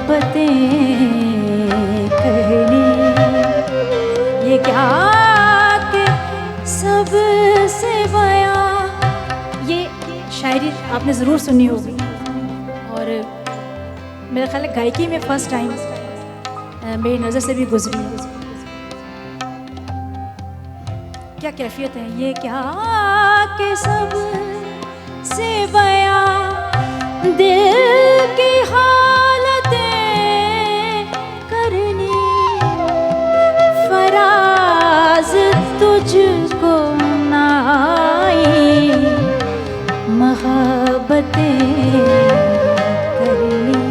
मोहब्बतें कहनी, ये क्या कि सबसे बयां। ये शायरी आपने ज़रूर सुनी होगी और मेरा ख्याल है गायकी में फर्स्ट टाइम मेरी नज़र से भी गुजरी है। क्या कैफियत है। ये क्या कि सबसे बयां दिल की हालतें करनी, फराज तुझको ना आई मोहब्बतें करनी।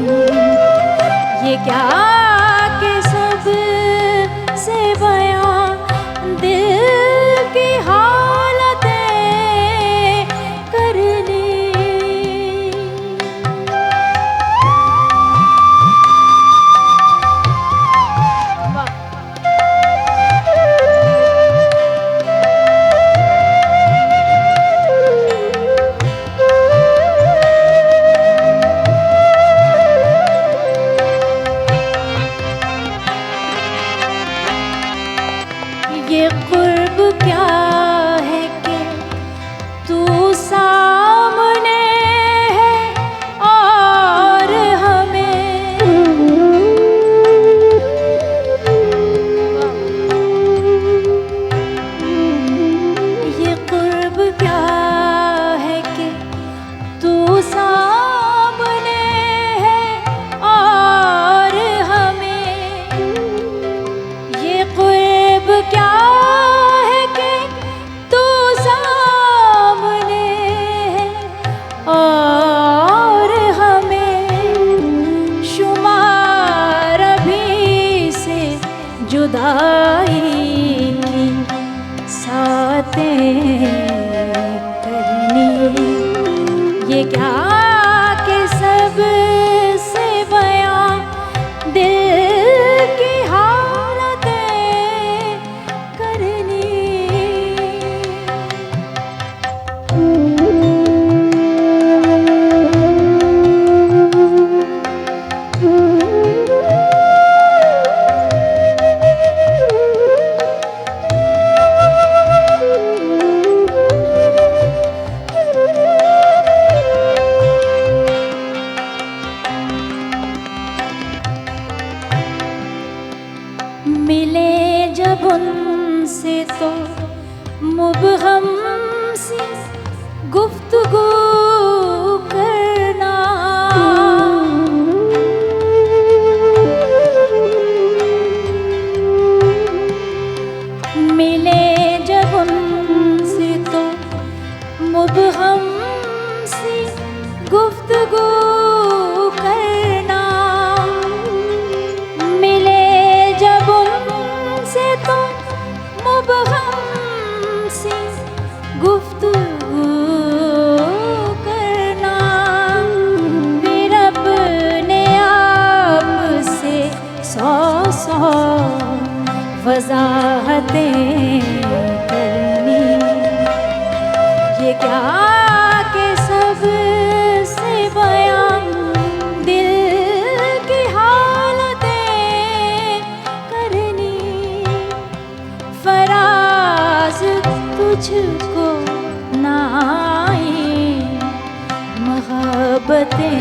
ये क्या कि सबसे बयां दिल की हालतें करनी। ये कुर्ब क्या है कि तू सामने है और हमें, ये कुर्ब क्या है कि तू सामने है और हमें, ये कुर्ब क्या है कि तू सामने है और हमें, शुमार अभी से जुदाई की सातें करनी। ये क्या कि सबसे बयां दिल की हालतें करनी। मिले जब उनसे तो मुबहम सी गुफ्तगू करना, मिले जब उनसे तो मुबहम सी गुफ्तगू करना, मिले जब उनसे तो मुबहम सी गुफ्तगू करना, फिर अपने आप से सौ सौ वजाहतें करनी। ये क्या कि सबसे बयां दिल की हालतें करनी, फराज तुझको ना आई मोहब्बतें